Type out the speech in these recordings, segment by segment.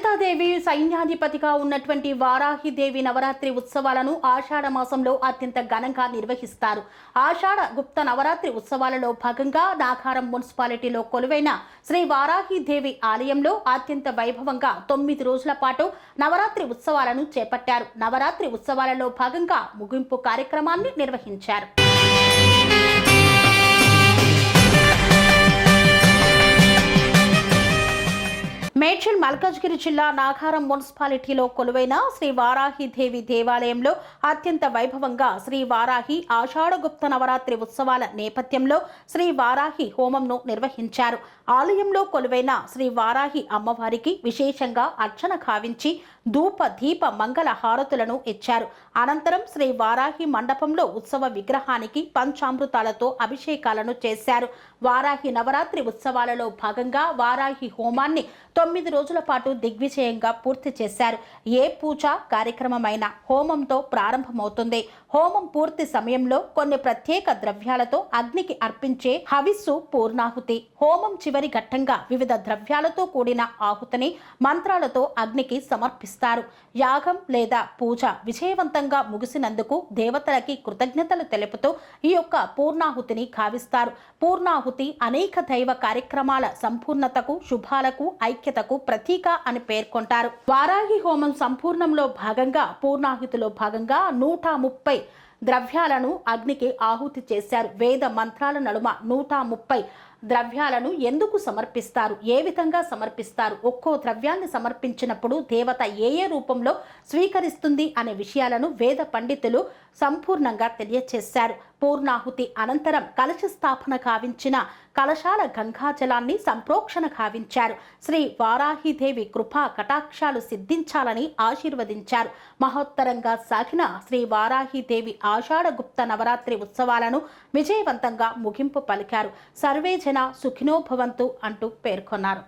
సుజాతాదేవి సైన్యాధిపతిగా ఉన్నటువంటి వారాహిదేవి నవరాత్రి ఉత్సవాలను ఆషాఢ మాసంలో అత్యంత ఘనంగా నిర్వహిస్తారు. ఆషాఢ గుప్త నవరాత్రి ఉత్సవాలలో భాగంగా నాగారం మున్సిపాలిటీలో కొలువైన శ్రీ వారాహిదేవి ఆలయంలో అత్యంత వైభవంగా 9 రోజుల పాటు నవరాత్రి ఉత్సవాలను చేపట్టారు. నవరాత్రి ఉత్సవాలలో భాగంగా ముగింపు కార్యక్రమాన్ని నిర్వహించారు. మేడ్చల్ మల్కాజ్గిరి జిల్లా నాగారం మున్సిపాలిటీలో కొలువైన శ్రీ వారాహిదేవి దేవాలయంలో అత్యంత వైభవంగా శ్రీ వారాహి ఆషాఢగుప్త నవరాత్రి ఉత్సవాల నేపథ్యంలో శ్రీ వారాహి హోమంను నిర్వహించారు. ఆలయంలో కొలువైన శ్రీ వారాహి అమ్మవారికి విశేషంగా అర్చన కావించి ధూప దీప మంగళ హారతులను ఇచ్చారు. అనంతరం శ్రీ వారాహి మండపంలో ఉత్సవ విగ్రహానికి పంచామృతాలతో అభిషేకాలను చేశారు. వారాహి నవరాత్రి ఉత్సవాలలో భాగంగా వారాహి హోమాన్ని 9 రోజుల పాటు దిగ్విజయంగా పూర్తి చేశారు. ఏ పూజ కార్యక్రమమైనా హోమంతో ప్రారంభమవుతుంది. హోమం పూర్తి సమయంలో కొన్ని ప్రత్యేక ద్రవ్యాలతో అగ్నికి అర్పించే హవిస్సు పూర్ణాహుతి. హోమం చివరి ఘట్టంగా వివిధ ద్రవ్యాలతో కూడిన ఆహుతిని మంత్రాలతో అగ్నికి సమర్పిస్తారు. యాగం లేదా పూజ విజయవంతంగా ముగిసినందుకు దేవతలకి కృతజ్ఞతలు తెలుపుతూ ఈ యొక్క పూర్ణాహుతిని కావిస్తారు. పూర్ణాహుతి అనేక దైవ కార్యక్రమాల సంపూర్ణతకు, శుభాలకు, ఐక్యతకు ప్రతీక అని పేర్కొంటారు. వారాహి హోమం సంపూర్ణంలో భాగంగా పూర్ణాహుతిలో భాగంగా 130 ద్రవ్యాలను అగ్నికి ఆహుతి చేశారు. వేద మంత్రాల నడుమ 130 ద్రవ్యాలను ఎందుకు సమర్పిస్తారు, ఏ విధంగా సమర్పిస్తారు, ఒక్కో ద్రవ్యాన్ని సమర్పించినప్పుడు దేవత ఏ రూపంలో స్వీకరిస్తుంది అనే విషయాలను వేద పండితులు సంపూర్ణంగా తెలియచేశారు. పూర్ణాహుతి అనంతరం కలశ స్థాపన కావించిన కలశాల గంగాజలాన్ని సంప్రోక్షణ కావించారు. శ్రీ వారాహిదేవి కృపా కటాక్షాలు సిద్ధించాలని ఆశీర్వదించారు. మహోత్తరంగా సాగిన శ్రీ వారాహిదేవి ఆషాఢగుప్త నవరాత్రి ఉత్సవాలను విజయవంతంగా ముగింపు పలికారు. సర్వే జన సుఖినో భవంతు అంటూ పేర్కొన్నారు.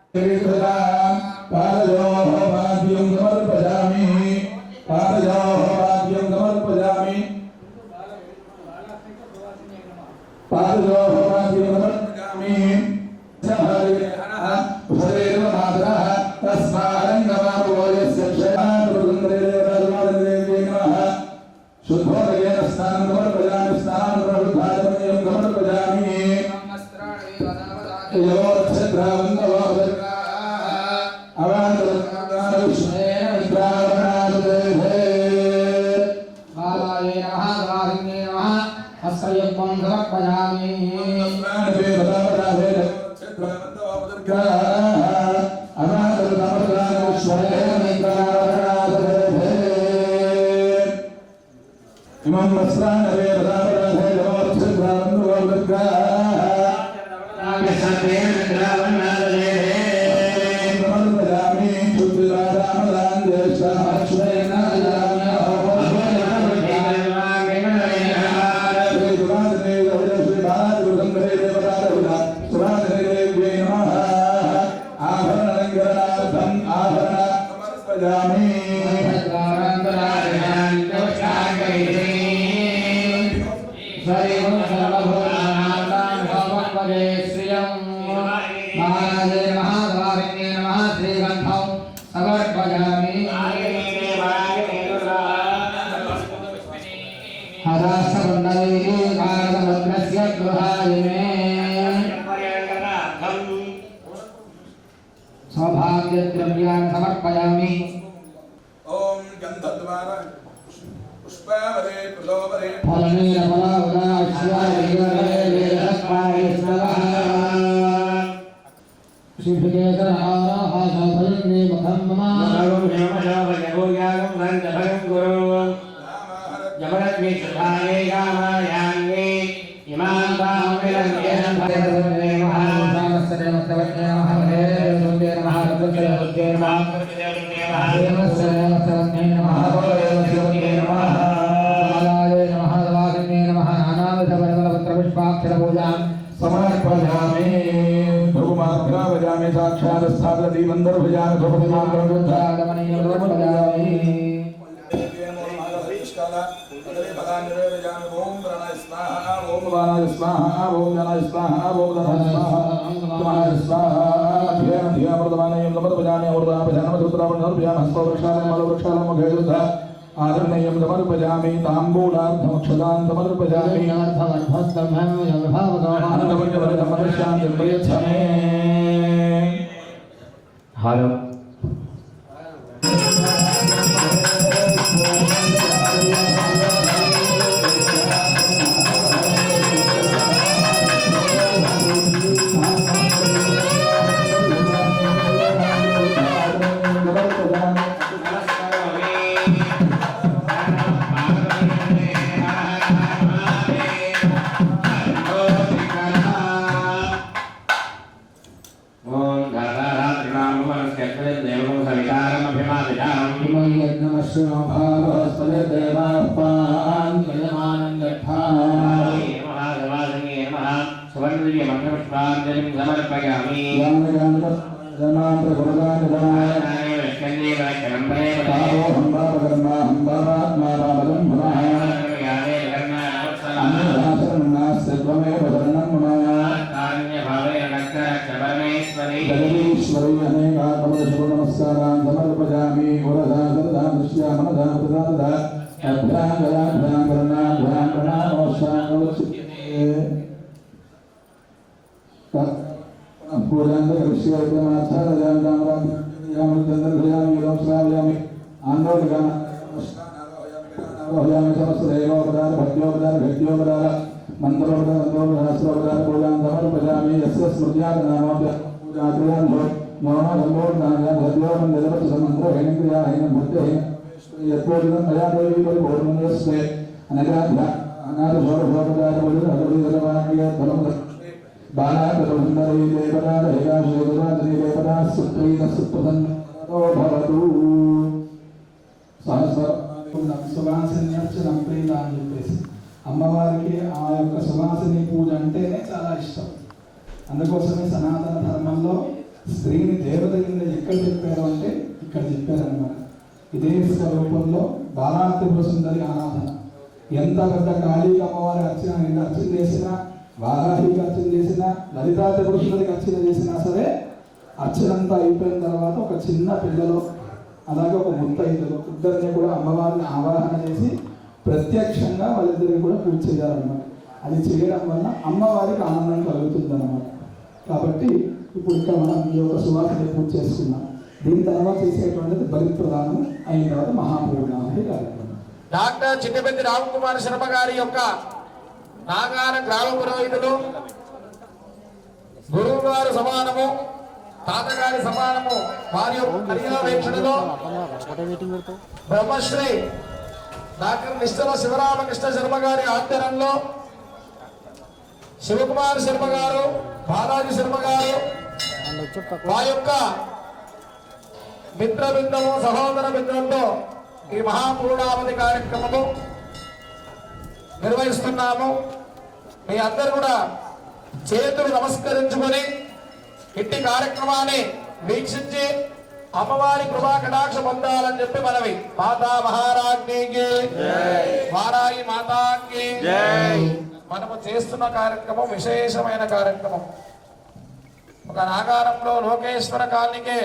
सौभाग्यद्रव्यान् समर्पयामि। ओम गंधद्वार पुष्पावरे प्रलोभरे फलनेन फलावदाश्वारेण वेदस्वाय स्वाहा शिवकेशरहारः सौभयन्ने मुखं मम नमो नमः वैभवं गुरु जबरद्वे सुधाये गामायाङ्गे इमां तामिरन्येन भवते महानसामस्तरे मस्तवत्ने महामहे सुन्दे नमः रुद्रे रुद्रे नमः देवस्य देवस्तवत्ने नमः देवस्य नमः बालाय नमः दवासिने नमः नानाविधपरिमलपत्रपुष्पाक्षरपूजां समर्पयामि भगुमात्रा भजामि साक्षात् स्थापयति भजामि भगवतीमात्रमुद्धादमनीयं भजामि ओम वाणाय स्वाहा ओम ज्ञानाय स्वाहा ओम धनाय स्वाहा त्वमाय स्वाहा ध्येयं ध्येयं वर्धमानयं समर्पयामि अमृताभ्यां सूत्राभ्यां समर्पयामि हस्तवृक्षालयं मलवृक्षालयं मुखेजुद्धा आदरणीयं समर्पयामि ताम्बूलार्धमक्षदां समर्पयामि आनन्दवर्गवरदमदशान्तिं प्रयच्छामि हेलो అమ్మవారికి ఆ యొక్క సువాసిని పూజ అంటేనే చాలా ఇష్టం. అందుకోసమే సనాతన ధర్మంలో స్త్రీని దేవత కింద ఎక్కడ చెప్పారు అంటే ఇక్కడ చెప్పారన్నమాట. ఇదే స్వరూపంలో బాలాత్రిపుర సుందరి ఆరాధన. ఎంత పెద్ద కాళీకి అమ్మవారి అర్చన చేసినా, వారాహికి అర్చన చేసినా, లలితా త్రిపుర సుందరికి అర్చన చేసినా సరే అర్చనంతా అయిపోయిన తర్వాత ఒక చిన్న పిల్లలో అలాగే ఒక ముత్తైదులు ఇద్దరిని కూడా అమ్మవారిని ఆవాహన చేసి ప్రత్యక్షంగా వాళ్ళిద్దరిని కూడా పూజ చేయాలన్నమాట. అది చేయడం వల్ల అమ్మవారికి ఆనందం కలుగుతుందన్నమాట. కాబట్టి ఇప్పుడు ఇక్కడ మనం ఈ యొక్క సువాసిని పూజ చేసుకున్నాం. దీని తర్వాత చేసేటువంటిది బలి ప్రదానం అయిన తర్వాత మహాపూర్ణాహుతి కార్యక్రమం. డాక్టర్ చిట్టపెద్ది రామకుమార్ శర్మ గారి యొక్క నాగార గ్రామ పురోహితులు, గురువు గారు సమానము, తాతగారి సమానము, వారి యొక్క పర్యవేక్షణలో బ్రహ్మశ్రీ డాక్టర్ నిశ్చల శివరామకృష్ణ శర్మ గారి ఆధ్వర్యంలో శివకుమార్ శర్మ గారు, బాలాజీ శర్మ గారు మా యొక్క మిత్ర బృందము, సహోదర బృందంతో ఈ మహాపూర్ణావతి కార్యక్రమము నిర్వహిస్తున్నాము. మీ అందరూ కూడా చేతులు నమస్కరించుకొని ఇట్టి కార్యక్రమాన్ని వీక్షించి అమ్మవారి కృపా కటాక్ష పొందాలని చెప్పి మనవి. మాతా మహారాజ్ఞికి, వారాయి మాతాకి. మనము చేస్తున్న కార్యక్రమం విశేషమైన కార్యక్రమం. ఒక నాగారంలో లోకేశ్వర కాలనీకి,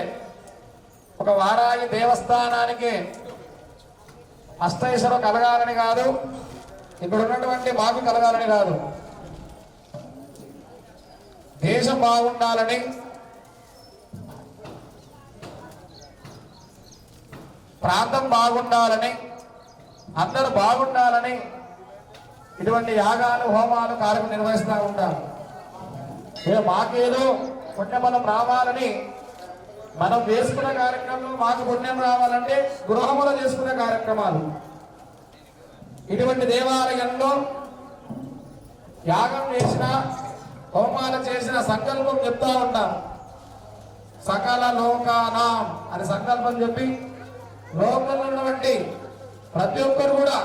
ఒక వారాయి దేవస్థానానికి అష్టైశ్వర కలగాలని కాదు, ఇక్కడ ఉన్నటువంటి మాకు కలగాలని కాదు, దేశం బాగుండాలని, ప్రాంతం బాగుండాలని, అందరూ బాగుండాలని ఇటువంటి యాగాలు, హోమాలు కార్యక్రమం నిర్వహిస్తూ ఉంటారు. మాకేదో పుణ్యబలం రావాలని మనం చేసుకున్న కార్యక్రమం, మాకు పుణ్యం రావాలంటే గృహములో చేసుకునే కార్యక్రమాలు. ఇటువంటి దేవాలయంలో యాగం చేసిన, హోమాలు చేసిన సంకల్పం చెప్తా ఉంటాం. సకల లోకానాం అని సంకల్పం చెప్పి లోకంలో ఉన్నటువంటి ప్రతి ఒక్కరు కూడా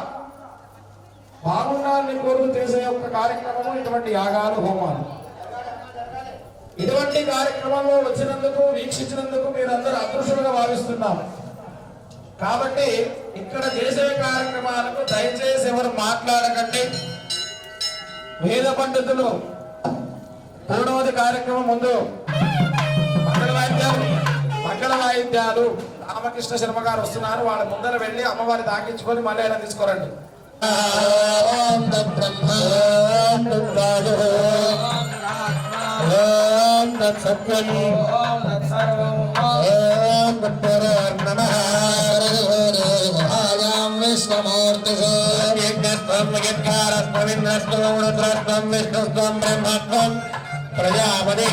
బాగుండాలని కోరుతూ చేసే ఒక కార్యక్రమము ఇటువంటి యాగాలు, హోమాలు. ఇటువంటి కార్యక్రమంలో వచ్చినందుకు, వీక్షించినందుకు మీరందరూ అదృష్టంగా భావిస్తున్నాం. కాబట్టి ఇక్కడ చేసే కార్యక్రమాలకు దయచేసి ఎవరు మాట్లాడకండి. వేద పండితులు మూడవది కార్యక్రమం ముందు మంగళ వాయిద్యాలు రామకృష్ణ శర్మ గారు వస్తున్నారు. వాళ్ళ ముందర వెళ్ళి అమ్మవారి దాకించుకొని మళ్ళీ ఆయన తీసుకోరండి. ప్రజాపతి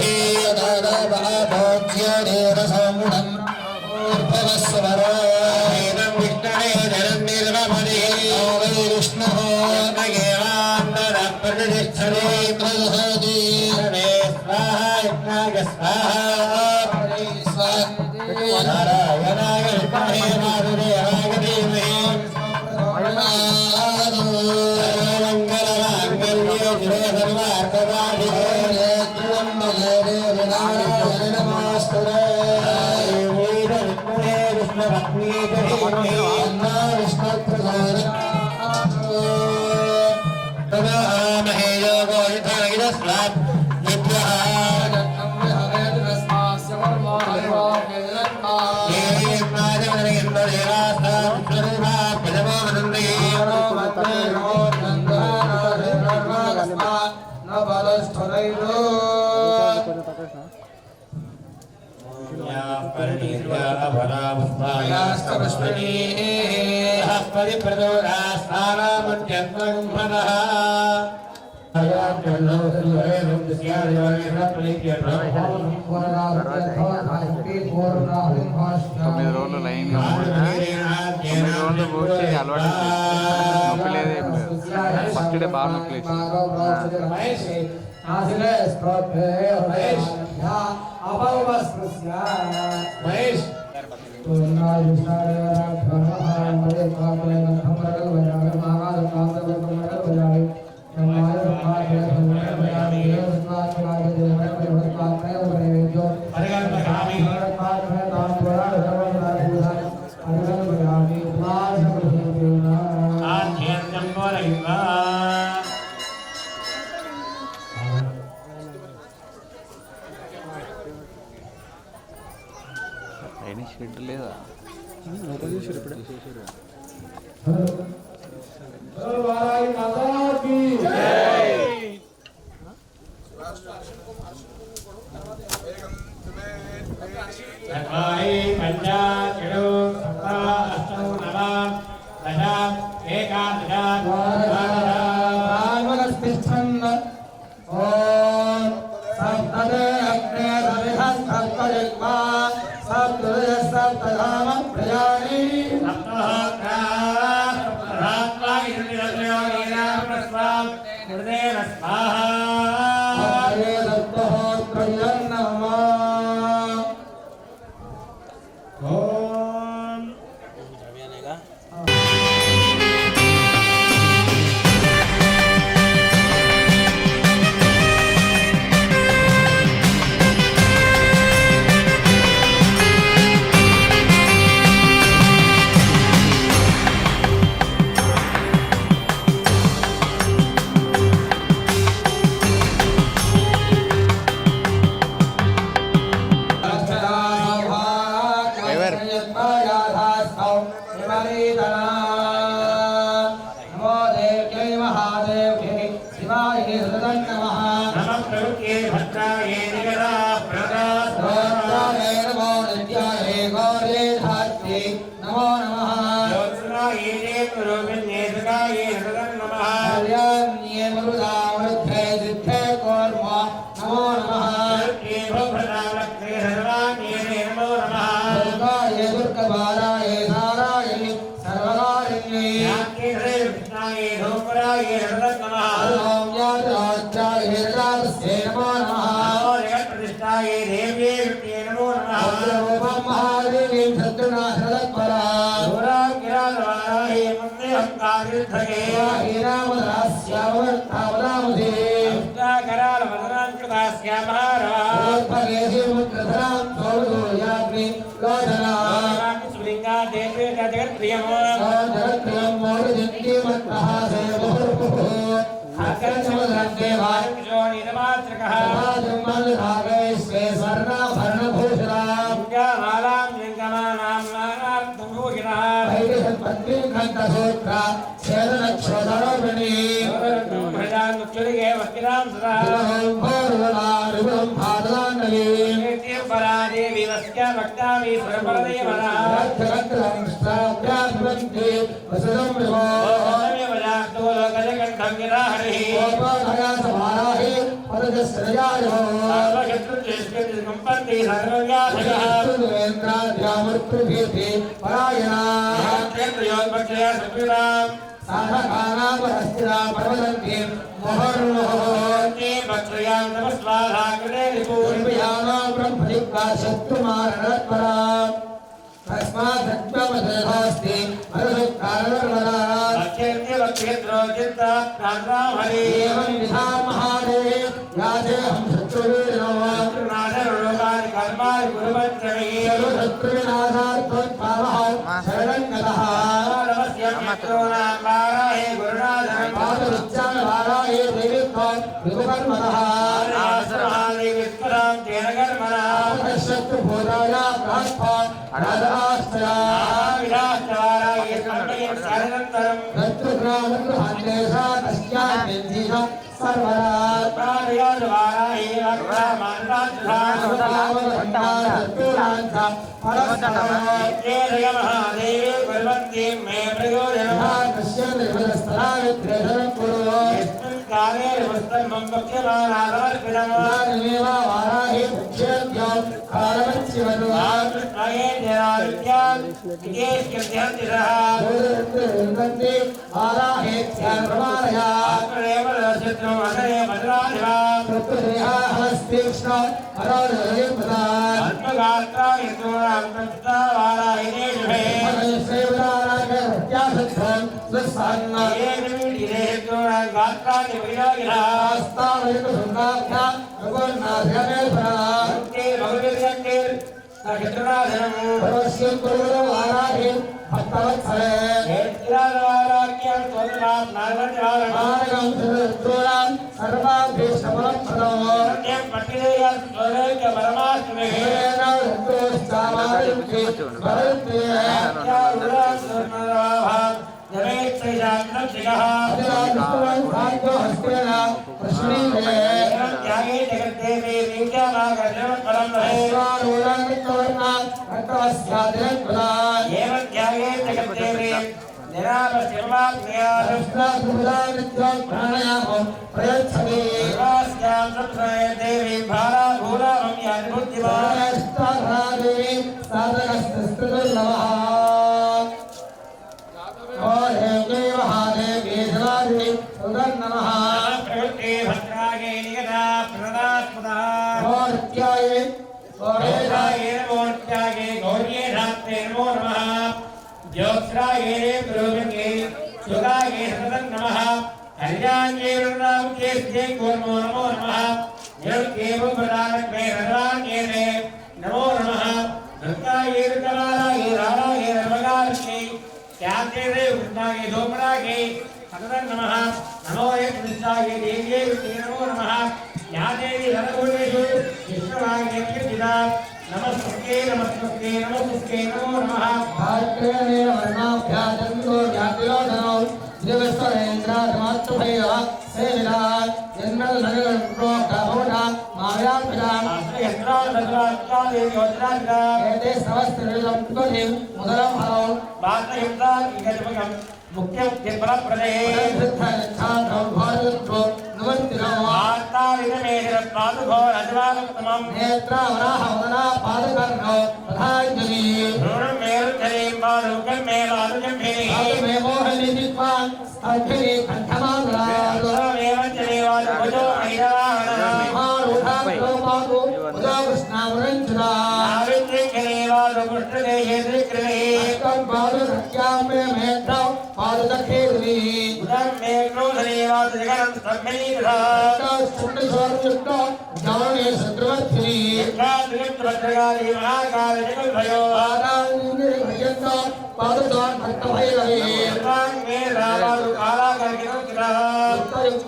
విష్ణు ఫస్ట్ డే బాగా నొప్పి అయినా షెడ్ లేదా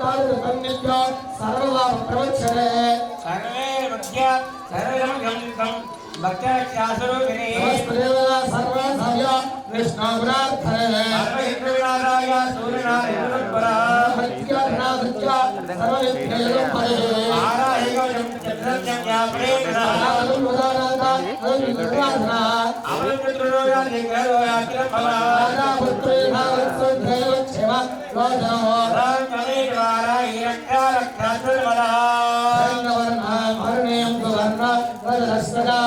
Para सर्वं प्रवक्षते सर्वे मध्य सर्वं गंधं भक्त्यास्वरूपिणी सर्वसय विष्णुप्रार्थने सर्वहिन्द्रविनाशाय सूर्यनारायणपरा भक्त्यानाभक्त्या सर्वविघ्नोपरे आराहिगोजं चन्द्रज्ञं व्याप्रेणा अमृतत्रोयादिकरोयातिरफला पुत्रेणावत्सुद्धेव क्षेम लोचनो रामकलेश्वरा हिरण्यरक्षासुरमला वर्णेयं सुवर्ण वरदस्वदा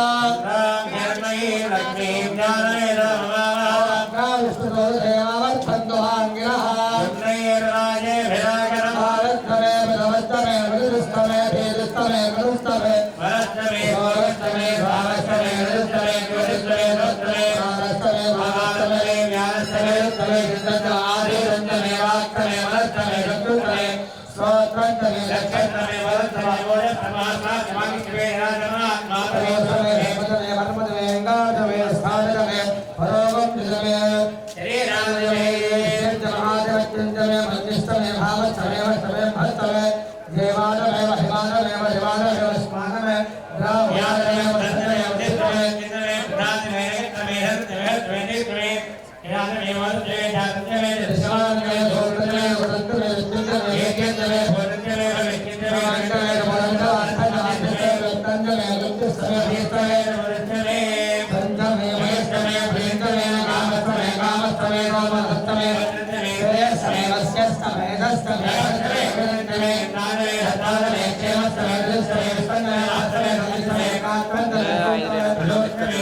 रामहिरण्ये लक्ष्मीं ज्ञानये रामः विष्णुदेवावर्धन्तुहाङ्गिरः पुत्रैर्राजे भिरागरः भारतमे भगवत्तमे विदुस्तमे भेदस्तमे विदुस्तमे वरस्तमे भोगस्तमे भावस्तमे विदुस्तमे ज्योतिस्तमे दोस्तमे भारतमे भावस्तमे व्यानस्तमे तमे चिन्तन आदिरन्तमे वाक्तमे वरस्तमे शत्रुतमे स्तोत्रन्तमे लक्षस्तमे वरस्तमे मोदस्तमात्मा समागिष्टे राजमात्मा लक्षतमे पदमे वर्मतमे अंगातमे स्थानतमे परोगन्तमे शरीराजमे महादेवचिन्तमे मध्यस्थमे भावस्तमे वस्तमे भस्तमे देवादमे महिमादमे महिमादमे स्मानमे यादमे रामयादमे वरस्तमे वस्तमे उदितमे चिन्तमे प्रातमे तमे हस्तमे हस्तमे निस्तमे यादमे वरस्तमे जातमे दशमानमे धोतमे वदन्तमे विचिन्तमे एकन्तमे भोजन्तमे भविष्यन्तमे वदन्तमे वदन्तमे वदन्तमे लुप्तस्तमे भीस्तमे वरस्तमे पंचमे मयस्तमे प्रियन्तमे कामस्तमे कामस्तमे कामस्तमे श्रेयस्तमे वस्यस्तमे दस्तमे वरस्तमे नादमे हतादमे क्षेमस्तमे दृष्टमे विष्णुमे आस्तमे नमिस्तमे कात्मन्तमे वरस्तमे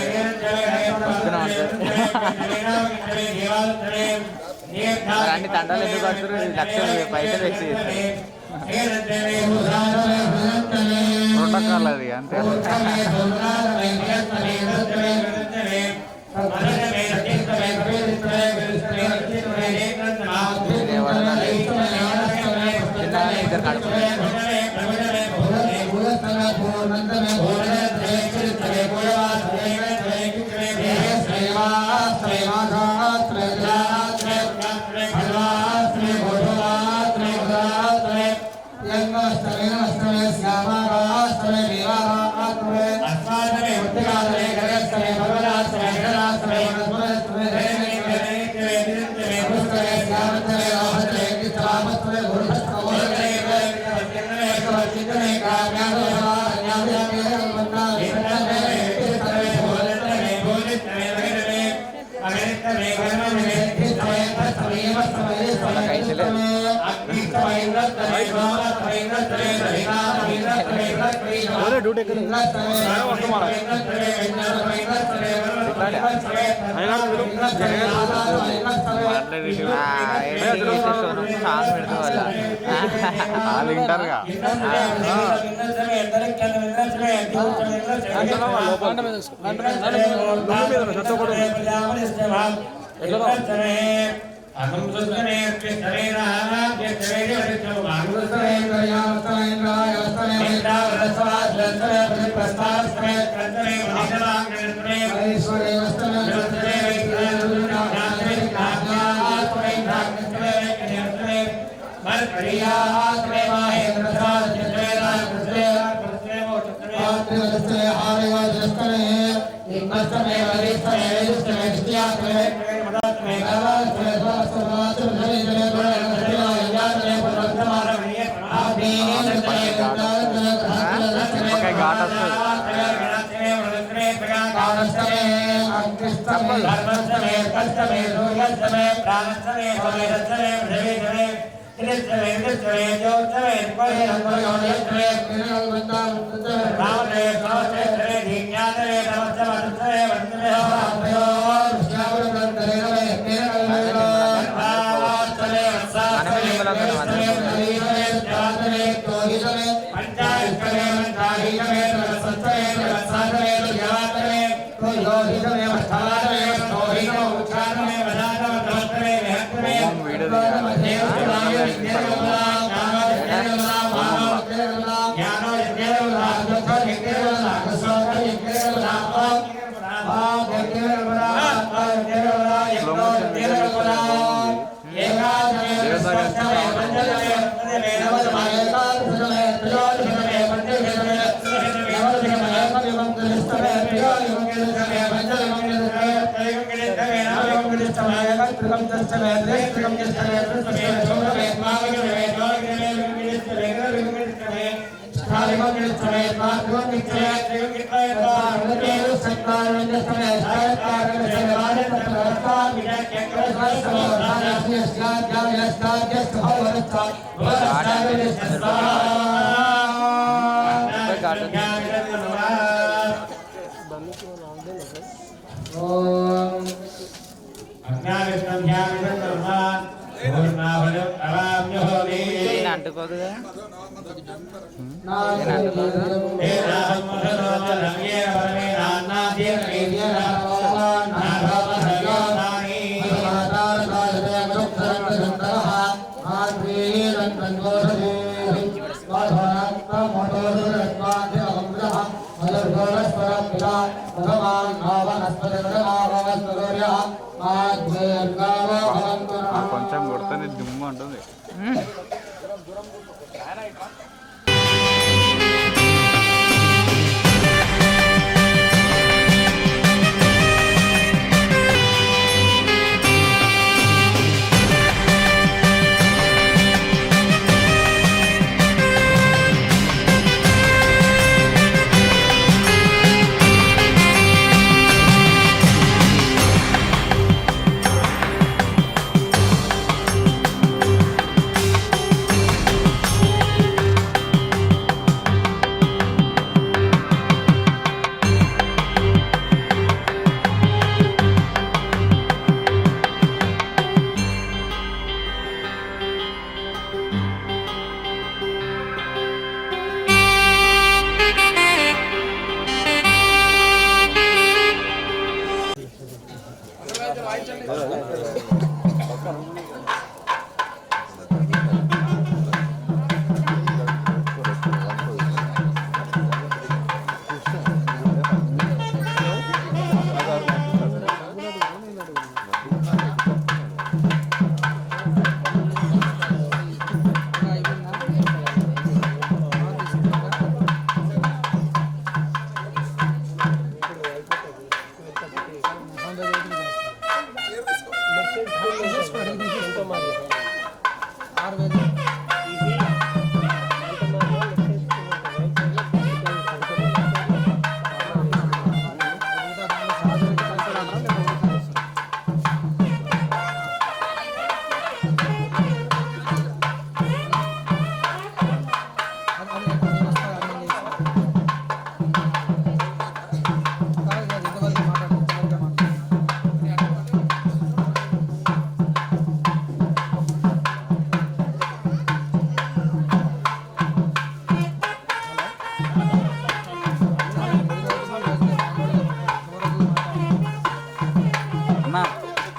మరి అన్ని తండాలు ఎందుకు కడుతున్నారు? లక్షలు పైసలు వేసి ప్రోటోకాల్ అది అంతే. చిన్న ఇద్దరు కడుపు సాంగ్ పెడతా వాళ్ళ వాళ్ళు వింటారుగా. ఘాట్ ఏకా అంటుకోదుగా కొంచెం కొడితేనే దుమ్ము అంటుంది.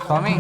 స్వామి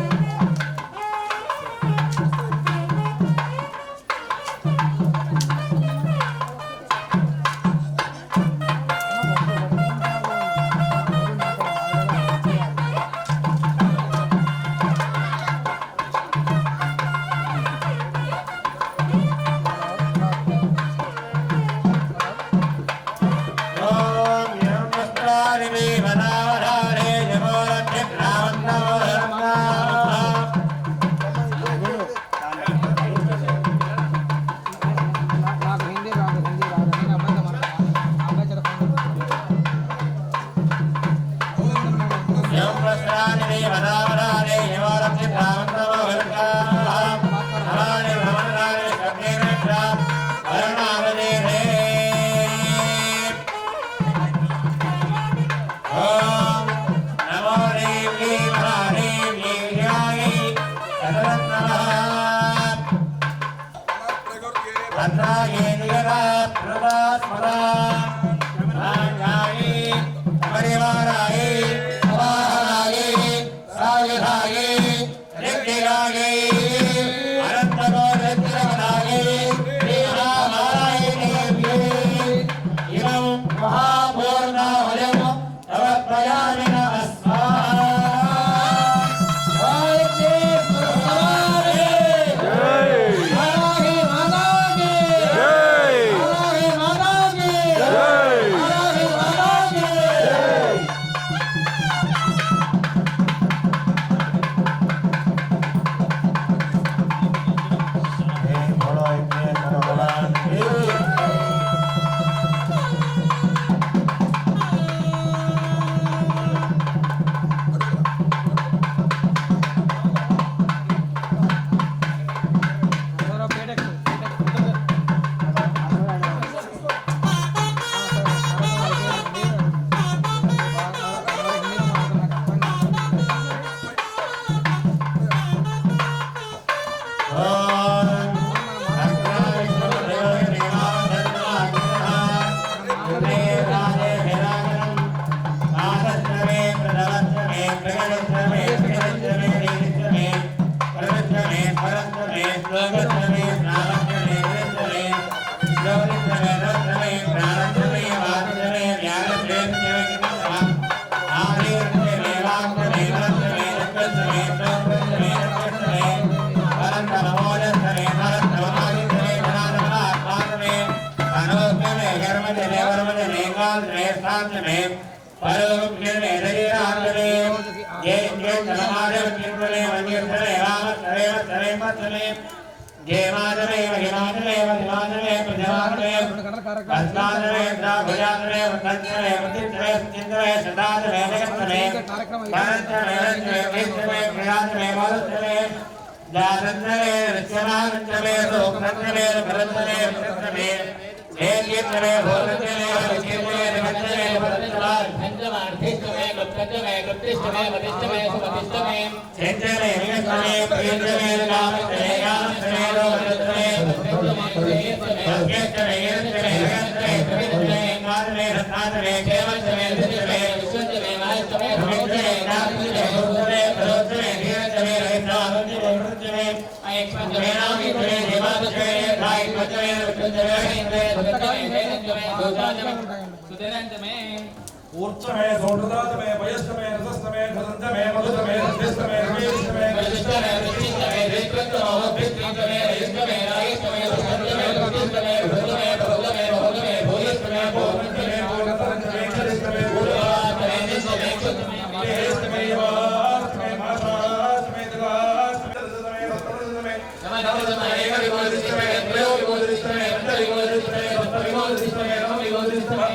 ऊर्चमे सौंदर्यमे वयस्कमे रसस्तमे धनंजमे मधुतमे रजस्तमे रमेशमे वशिष्ठमे रतिष्ठमे देवकृतमे भित्तितमे रयिष्ठमे रायिष्ठमे सुगंधमे रतिष्ठमे भुजमे भुजमे भोगमे भोयिष्ठमे भोगमे भोगतरंजमे चरिष्ठमे भूयातमे निष्ठमे क्षुतमे देहस्तमे वास्तमे मासास्तमे दिवास्तमे रजतमे रत्तरजतमे नमस्तमे एकविगोदिष्ठमे त्रयोविगोदिष्ठमे पंचविगोदिष्ठमे सप्तविगोदिष्ठमे नवविगोदिष्ठमे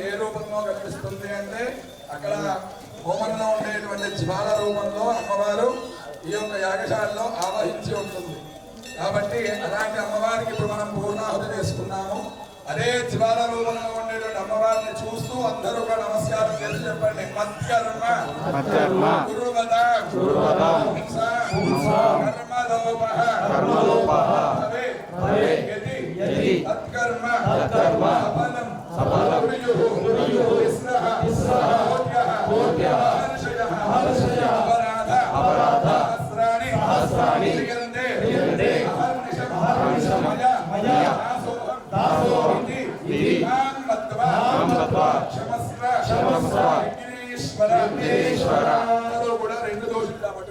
ఏ రూపంలో కనిపిస్తుంది అంటే అక్కడ హోమంలో ఉండేటువంటి జ్వాల రూపంలో అమ్మవారు ఈ యొక్క యాగశాలలో ఆవహించి ఉంటుంది. కాబట్టి అలాంటి అమ్మవారికి ఇప్పుడు మనం పూర్ణాహుతి చేసుకున్నాము. అదే జ్వాల రూపంలో ఉండేటువంటి అమ్మవారిని చూస్తూ అందరూ కూడా నమస్కారం చేసి చెప్పండి. మత్కర్మ గురువద తత్కర్మ సఫలం కూడా రెండు దోషులు కాబట్టి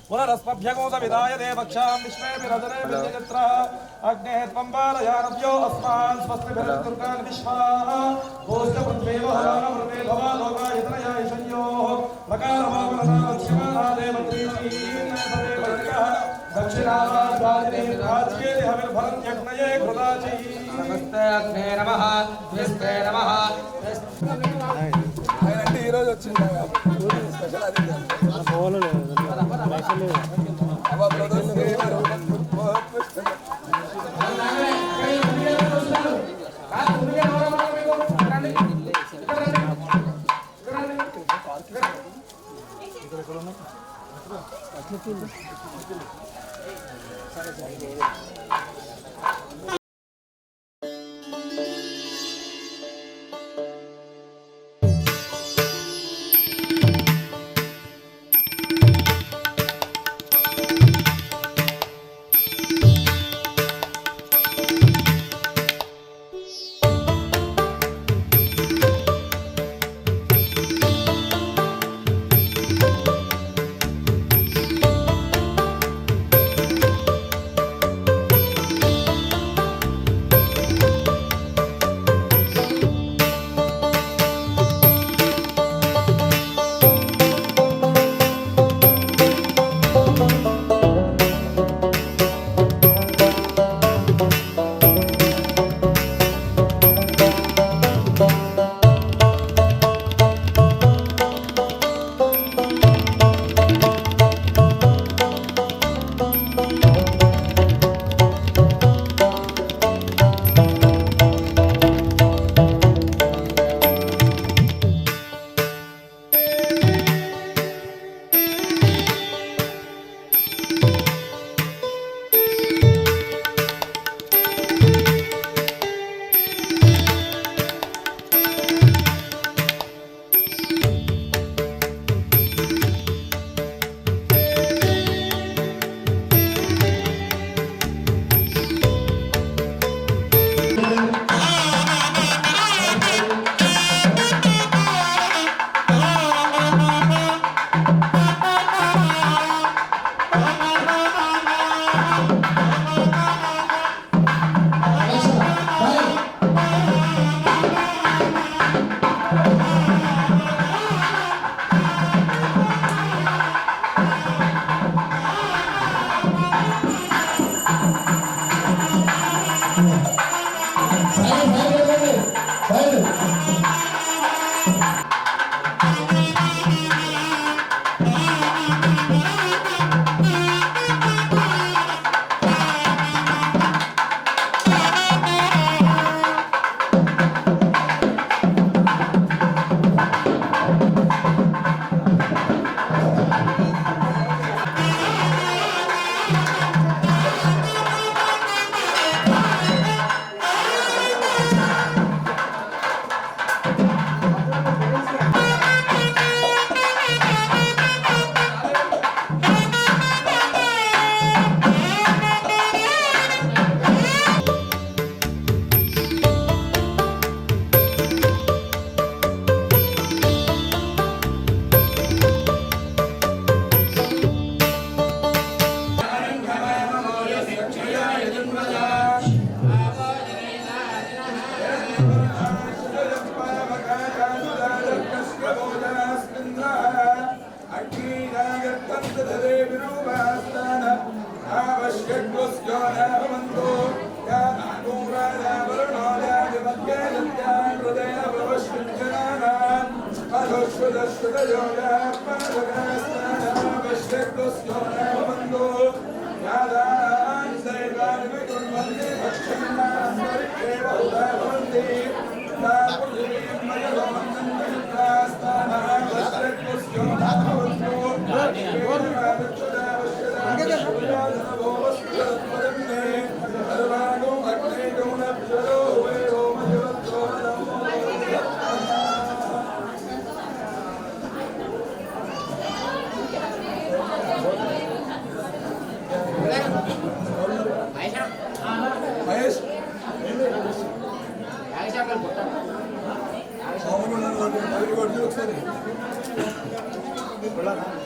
పునరస్మభ్యగోద విదాయ దేవక్షాం విష్ణే విరజనే విజయత్ర అగ్నే త్వం బాలయానభ్యో అస్మాన్ స్వస్తి దుర్గాన్ విశ్వా భూస్తపృథ్వీ వహనామృతే భవా లోకాయతనయా ఈశన్యో ప్రకారమావననాశివనా దేవత్రీం దక్షిణాద్వాదినే రాజ్యే హవిర్భరం యజ్ఞయే కృతాచీ నమస్తే అగ్నే నమః విష్ణే నమః ఆయనంటే ఈ రోజు వచ్చింది స్పెషల్ అది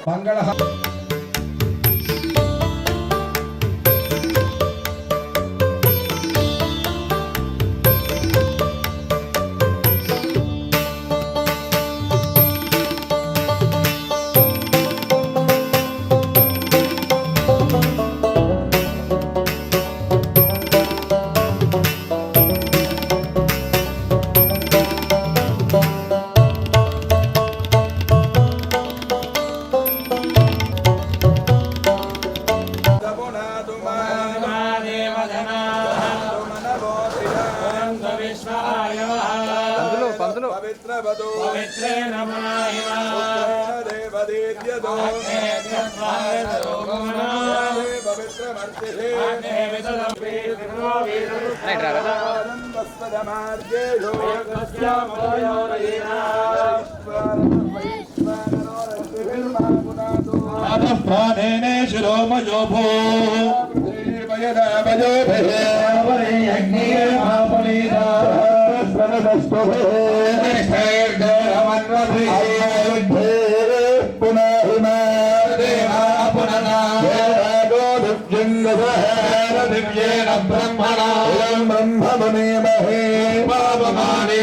మంగళ ప్రాణేనే శిరోమయో భూ బ్రహ్మణే పాపమానే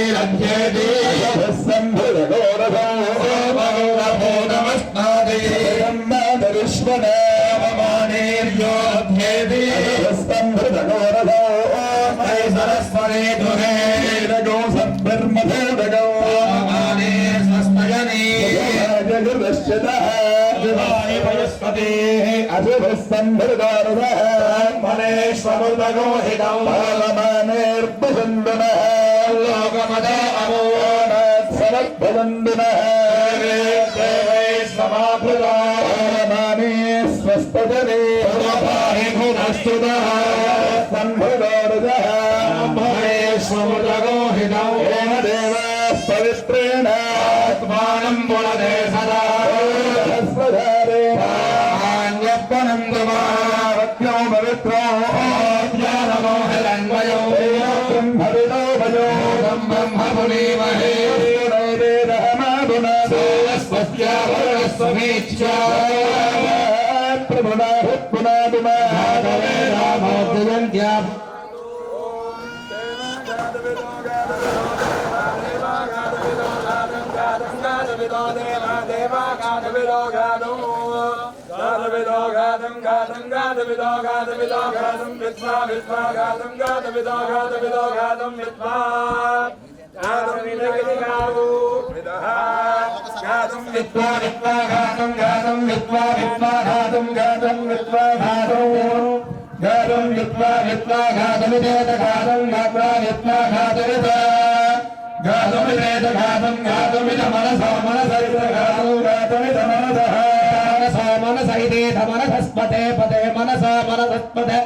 సరస్వరే దురే పవిత్రేణ ఆత్మానం పునదే సదా న్యప్పనందమారత్యో పవిత్రో జ్ఞానమోహలన్వయో బ్రహ్మవిదో భజో బ్రహ్మమునీమహే స్వస్యావరణస్వమేచ్ఛా ప్రభునా పునాదుమాగవేరామోద్యంత్యా మనసస్పతే పదే మనస మనసస్పతే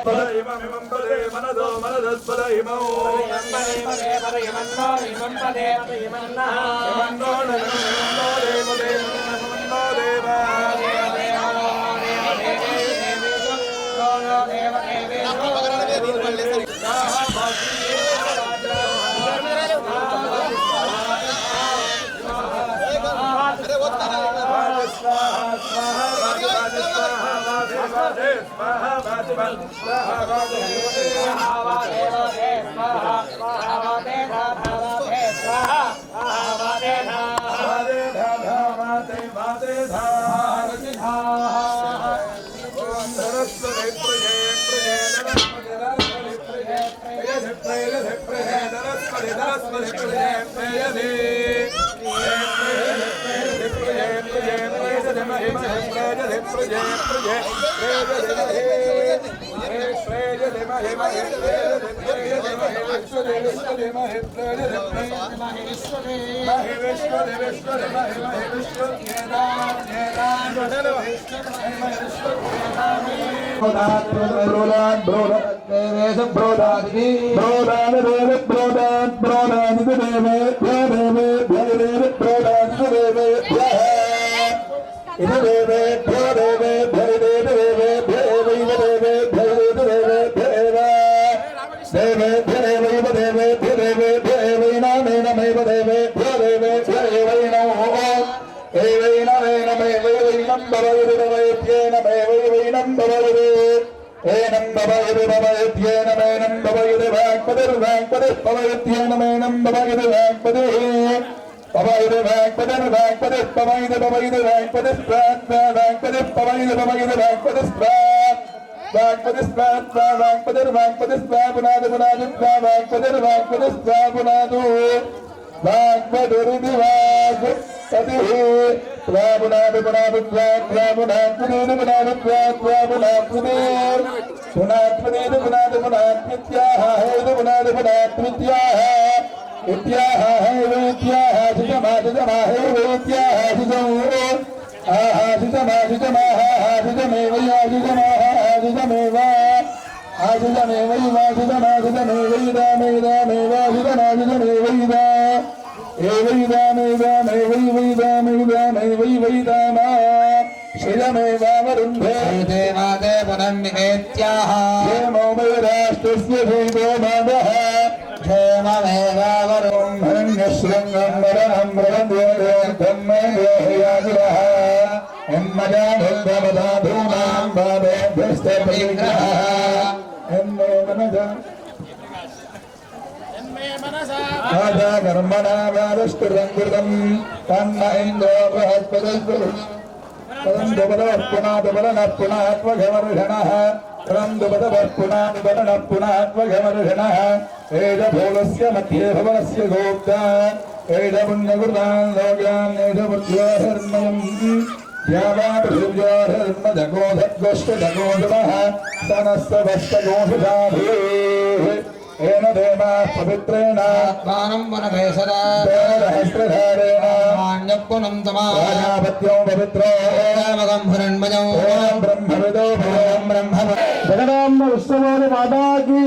జగదాంబ విష్ణుమూర్తి మాతాకి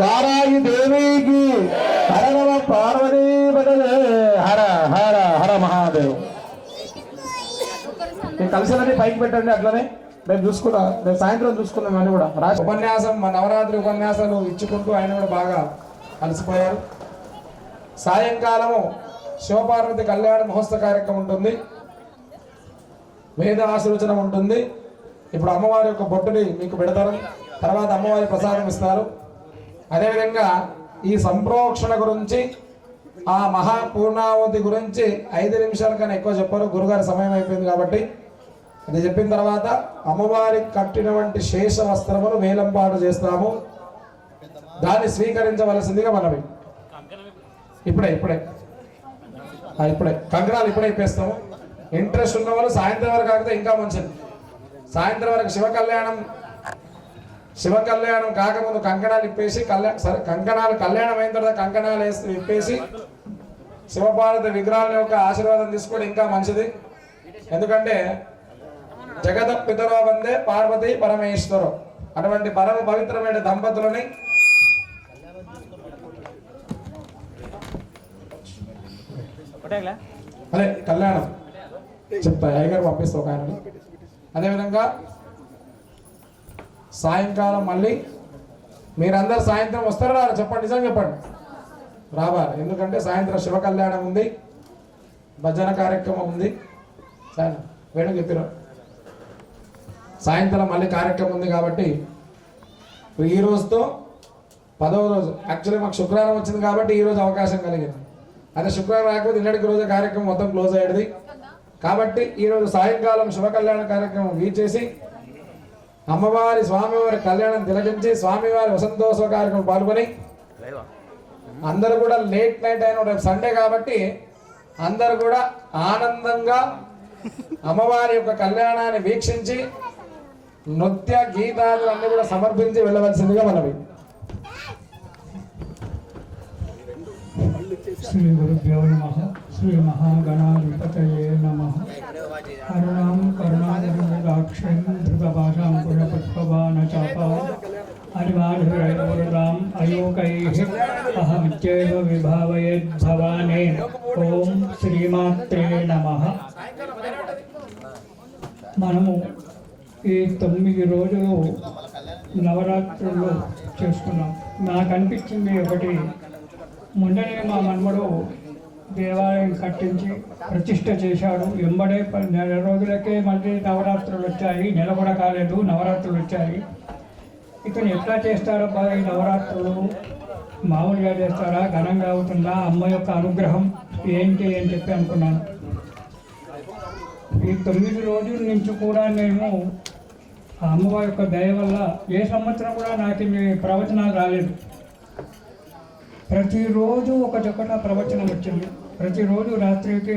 వారాయి దేవికి హర నమ పార్వతీ పదవే హర హర హర మహాదేవ్. కలిసినది పైకి పెట్టండి, అట్లనే మేము చూసుకున్నాం, మేము సాయంత్రం చూసుకున్నాం అని కూడా ఉపన్యాసం మా నవరాత్రి ఉపన్యాసాలు ఇచ్చుకుంటూ ఆయన కూడా బాగా అలసిపోయారు. సాయంకాలము శివపార్వతి కళ్యాణ మహోత్సవ కార్యక్రమం ఉంటుంది, వేద ఆశీర్వచనం ఉంటుంది. ఇప్పుడు అమ్మవారి యొక్క బొట్టుని మీకు పెడతారు, తర్వాత అమ్మవారి ప్రసాదం ఇస్తారు. అదేవిధంగా ఈ సంప్రోక్షణ గురించి, ఆ మహాపూర్ణావతి గురించి 5 నిమిషాల కన్నా ఎక్కువ చెప్పారు. గురుగారి సమయం అయిపోయింది కాబట్టి అది చెప్పిన తర్వాత అమ్మవారికి కట్టినటువంటి శేష వస్త్రములు వేలంపాటు చేస్తాము. దాన్ని స్వీకరించవలసిందిగా మనవి. ఇప్పుడే కంకణాలు ఇప్పుడే ఇప్పేస్తాము. ఇంట్రెస్ట్ ఉన్న వాళ్ళు సాయంత్రం వరకు కాకపోతే ఇంకా మంచిది. సాయంత్రం వరకు శివ కళ్యాణం కాకముందు కంకణాలు ఇప్పేసి కంకణాలు కళ్యాణం అయిన తర్వాత కంకణాలు వేసి ఇప్పేసి శివపార్వతి విగ్రహాల యొక్క ఆశీర్వాదం తీసుకోవడం ఇంకా మంచిది. ఎందుకంటే జగత పితరో వందే పార్వతి పరమేశ్వరు, అటువంటి పరమ పవిత్రమైన దంపతులని అదే కళ్యాణం చెప్తా, అయ్యగారు పంపిస్తా ఒక ఆయన. అదేవిధంగా సాయంకాలం మళ్ళీ మీరందరూ సాయంత్రం వస్తారా చెప్పండి, నిజంగా చెప్పండి, రావాలి. ఎందుకంటే సాయంత్రం శివ కళ్యాణం ఉంది, భజన కార్యక్రమం ఉంది. వేణు చెప్పారు సాయంత్రం మళ్ళీ కార్యక్రమం ఉంది కాబట్టి ఈ రోజుతో 10వ రోజు. యాక్చువల్లీ మాకు శుక్రవారం వచ్చింది కాబట్టి ఈరోజు అవకాశం కలిగింది. అదే శుక్రవారం రాకపోతే నిన్నటికి రోజు కార్యక్రమం మొత్తం క్లోజ్ అయ్యేది. కాబట్టి ఈరోజు సాయంకాలం శుభ కళ్యాణ కార్యక్రమం వీచేసి అమ్మవారి స్వామివారి కళ్యాణం తిలకించి స్వామివారి వసంతోత్సవ కార్యక్రమం పాల్గొని అందరూ కూడా లేట్ నైట్ అయిన రేపు సండే కాబట్టి అందరూ కూడా ఆనందంగా అమ్మవారి యొక్క కళ్యాణాన్ని వీక్షించి నృత్య గీతాలు అన్ని కూడా సమర్పించి వెళ్ళవలసిందిగా మనవి. శ్రీ గురుభ్యో నమః. శ్రీ మహాగణాధిపతయే నమః. కరుణాం కరుణాకరాక్షం ధృతభాషాం పుష్పబాణచాపా హరిమాధురైరాం అయోకైః అహమిత్యేవ విభావయేద్భవానే. ఓం శ్రీమాత్రే నమః. మనము ఈ 9 రోజులు నవరాత్రులు చేసుకున్నాం. నాకు అనిపించింది ఒకటి, మొన్ననే మా మన్మడు దేవాలయం కట్టించి ప్రతిష్ట చేశాడు. ఎంబడే 9 రోజులకే మళ్ళీ నవరాత్రులు వచ్చాయి. నెల కూడా కాలేదు, నవరాత్రులు వచ్చాయి. ఇతను ఎట్లా చేస్తారబ్బా ఈ నవరాత్రులు? మామూలుగా చేస్తారా, ఘనంగా అవుతుందా, అమ్మ యొక్క అనుగ్రహం ఏంటి అని చెప్పి అనుకున్నాను. ఈ 9 రోజుల నుంచి కూడా నేను ఆ అమ్మవారి యొక్క దయ వల్ల ఏ సంవత్సరం కూడా నాకు ఇన్ని ప్రవచనాలు రాలేదు. ప్రతిరోజు ఒక చోట ప్రవచనం వచ్చింది. ప్రతిరోజు రాత్రికి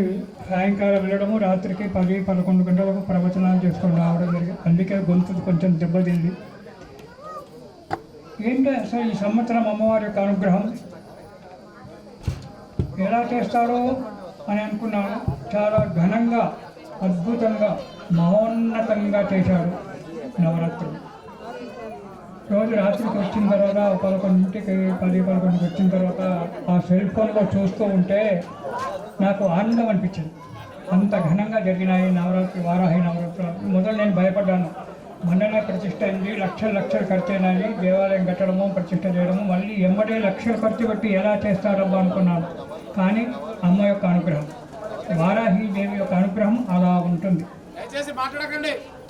సాయంకాలం వెళ్ళడము, రాత్రికి 10-11 గంటలకు ప్రవచనాలు చేసుకొని రావడం జరిగింది. అందుకే గొంతు కొంచెం దెబ్బతింది. ఏంటో అసలు ఈ సంవత్సరం అమ్మవారి యొక్క అనుగ్రహం ఎలా చేస్తారో అని అనుకున్నాను. చాలా ఘనంగా, అద్భుతంగా, మహోన్నతంగా చేశాడు నవరాత్రులు. రోజు రాత్రికి వచ్చిన తర్వాత 11కి 10-11కి వచ్చిన తర్వాత ఆ సెల్ ఫోన్లో చూస్తూ ఉంటే నాకు ఆనందం అనిపించింది. అంత ఘనంగా జరిగినాయి నవరాత్రి, వారాహి నవరాత్రులు. మొదలు నేను భయపడ్డాను. మొన్ననే ప్రతిష్ట అయింది, లక్షలు ఖర్చు అయినాయి, దేవాలయం కట్టడము, ప్రతిష్ట చేయడము, మళ్ళీ ఎంబడే లక్షలు ఖర్చు పెట్టి ఎలా చేస్తారబ్బా అనుకున్నాను. కానీ అమ్మ యొక్క అనుగ్రహం, వారాహి దేవి యొక్క అనుగ్రహం అలా ఉంటుంది.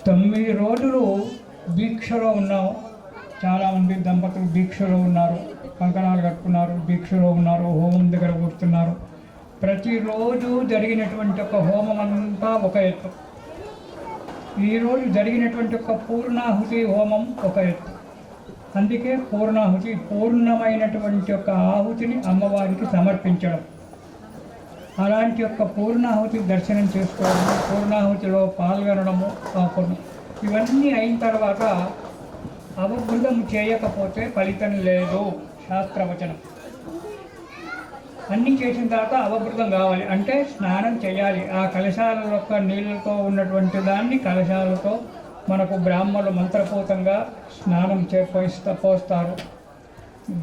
9 రోజులు దీక్షలో ఉన్నాం. చాలామంది దంపతులు దీక్షలో ఉన్నారు, కంకణాలు కట్టుకున్నారు, దీక్షలో ఉన్నారు, హోమం దగ్గర కూర్చున్నారు. ప్రతిరోజు జరిగినటువంటి ఒక హోమం అంతా ఒక ఎత్తు. ఈరోజు జరిగినటువంటి ఒక పూర్ణాహుతి హోమం ఒక ఎత్తు. అందుకే పూర్ణాహుతి, పూర్ణమైనటువంటి ఒక ఆహుతిని అమ్మవారికి సమర్పించడం. అలాంటి యొక్క పూర్ణాహుతి దర్శనం చేసుకోవడము, పూర్ణాహుతిలో పాల్గొనడము, ఇవన్నీ అయిన తర్వాత అవబృతం చేయకపోతే ఫలితం లేదు, శాస్త్రవచనం. అన్నీ చేసిన తర్వాత అవబృతం కావాలి అంటే స్నానం చేయాలి. ఆ కలశాల యొక్క నీళ్ళతో ఉన్నటువంటి దాన్ని కలశాలతో మనకు బ్రాహ్మణులు మంత్రపూతంగా స్నానం పోస్తారు.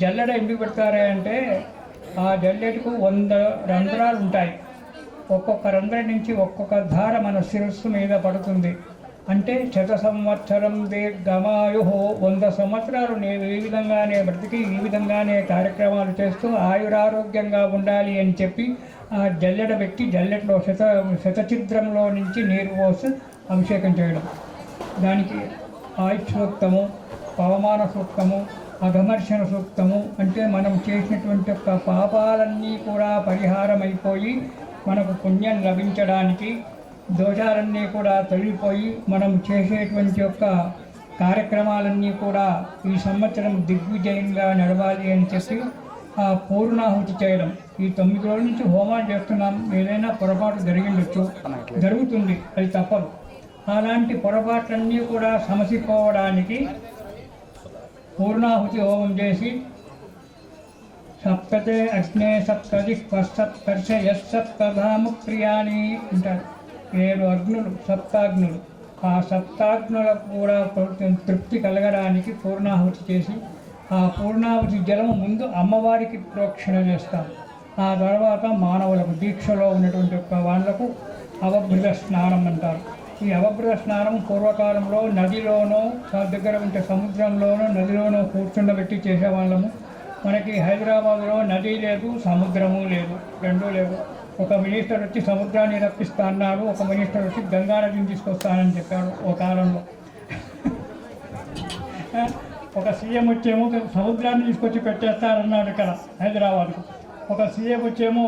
జల్లెడ ఎందుకు పెడతారే అంటే ఆ జల్లెడకు 100 రంధ్రాలు ఉంటాయి. ఒక్కొక్క రంధ్రం నుంచి ఒక్కొక్క ధార మన శిరస్సు మీద పడుతుంది. అంటే 100 సంవత్సరం దీర్ఘమాయు, 100 సంవత్సరాలు నేను ఈ విధంగానే బ్రతికి ఈ విధంగానే కార్యక్రమాలు చేస్తూ ఆయురారోగ్యంగా ఉండాలి అని చెప్పి ఆ జల్లెడ పెట్టి జల్లెడలో శతఛిద్రంలో నుంచి నీరు పోసి అభిషేకం చేయడం. దానికి ఆయుష్ సూక్తము, పవమాన సూక్తము, అఘమర్షణ సూక్తము, అంటే మనం చేసినటువంటి యొక్క పాపాలన్నీ కూడా పరిహారం అయిపోయి మనకు పుణ్యం లభించడానికి, దోషాలన్నీ కూడా తొలగిపోయి మనం చేసేటువంటి యొక్క కార్యక్రమాలన్నీ కూడా ఈ సంవత్సరం దిగ్విజయంగా నడవాలి అని చెప్పి ఆ పూర్ణాహుతి చేయడం. ఈ 9 రోజుల నుంచి హోమాలు చేస్తున్నాం. ఏదైనా పొరపాటు జరిగిండొచ్చు, జరుగుతుంది, అది తప్పదు. అలాంటి పొరపాట్లన్నీ కూడా సమసిపోవడానికి పూర్ణాహుతి హోమం చేసి సప్తతే అగ్నే సప్తది సప్తర్ష యస్సప్తధాము ప్రియాని అంటారు. 7 అగ్నులు, సప్తాగ్నులు. ఆ సప్తాగ్నులకు కూడా తృప్తి కలగడానికి పూర్ణాహుతి చేసి ఆ పూర్ణాహుతి జలము ముందు అమ్మవారికి ప్రోక్షణ చేస్తాం. ఆ తర్వాత మానవులకు, దీక్షలో ఉన్నటువంటి వాళ్లకు అవబృత స్నానం అంటారు. ఈ అవబృత స్నానం పూర్వకాలంలో నదిలోనో, దగ్గర ఉంటే సముద్రంలోనో, నదిలోనో కూర్చుండబెట్టి చేసేవాళ్ళము. మనకి హైదరాబాద్లో నది లేదు, సముద్రము లేదు, రెండూ లేవు. ఒక మినిస్టర్ వచ్చి సముద్రాన్ని రప్పిస్తా అన్నాడు, ఒక మినిస్టర్ వచ్చి గంగా నదిని తీసుకొస్తానని చెప్పాడు ఒక కాలంలో. ఒక సీఎం వచ్చేమో సముద్రాన్ని తీసుకొచ్చి పెట్టేస్తారన్నాడు ఇక్కడ హైదరాబాద్కు. ఒక సీఎం వచ్చేమో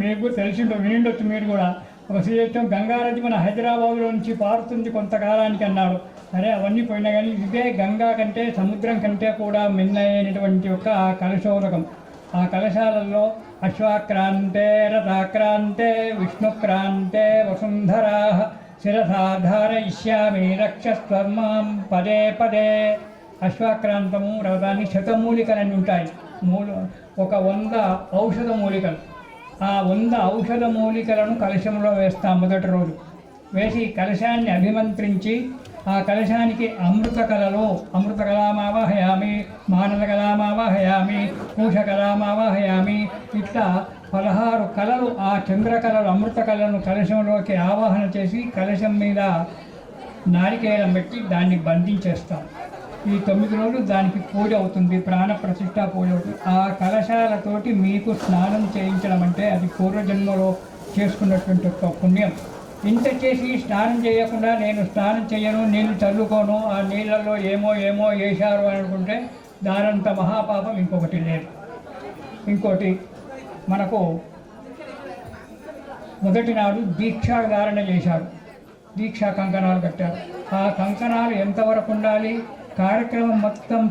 మీకు తెలిసిండో, వినిండొచ్చు మీరు కూడా, ఒక సీఎం గంగానది మన హైదరాబాద్లో నుంచి పారుతుంది కొంతకాలానికి అన్నాడు. సరే, అవన్నీ పోయినా కానీ ఇదే గంగా కంటే, సముద్రం కంటే కూడా మిన్నైనటువంటి ఒక ఆ కలశోదకం. ఆ కలశాలలో అశ్వాక్రాంతే, రథాక్రాంతే, విష్ణుక్రాంతే, వసుంధరాః శిరసా ధారయిష్యామి రక్షస్వర్మాం పదే పదే. అశ్వాక్రాంతము రథాన్ని శతమూలికలని ఉంటాయి. 100 ఔషధ మూలికలు. ఆ 100 ఔషధ మూలికలను కలశంలో వేస్తాం మొదటి రోజు. వేసి కలశాన్ని అభిమంత్రించి ఆ కలశానికి అమృతకలామావాహయామి, మానసకలామావాహయామి, కూషకలామావాహయామి, ఇట్లా 16 కళలు, ఆ చంద్రకళలు అమృత కళలను కలశంలోకి ఆవాహన చేసి కలశం మీద నారికేళం పెట్టి దాన్ని బంధించేస్తాం. ఈ 9 రోజులు దానికి పూజ అవుతుంది, ప్రాణ ప్రతిష్ఠ పూజ అవుతుంది. ఆ కలశాలతోటి మీకు స్నానం చేయించడం అంటే అది పూర్వజన్మలో చేసుకున్నటువంటి ఒక పుణ్యం. ఇంత చేసి స్నానం చేయకుండా నేను స్నానం చేయను, నీళ్ళు చల్లుకోను, ఆ నీళ్ళల్లో ఏమో వేశారు అని అనుకుంటే దానంత మహాపాపం ఇంకొకటి లేదు. ఇంకోటి మనకు మొదటి నాడు దీక్షాధారణ చేశారు, దీక్షా కంకణాలు కట్టారు. ఆ కంకణాలు ఎంతవరకు ఉండాలి? కార్యక్రమం మొత్తం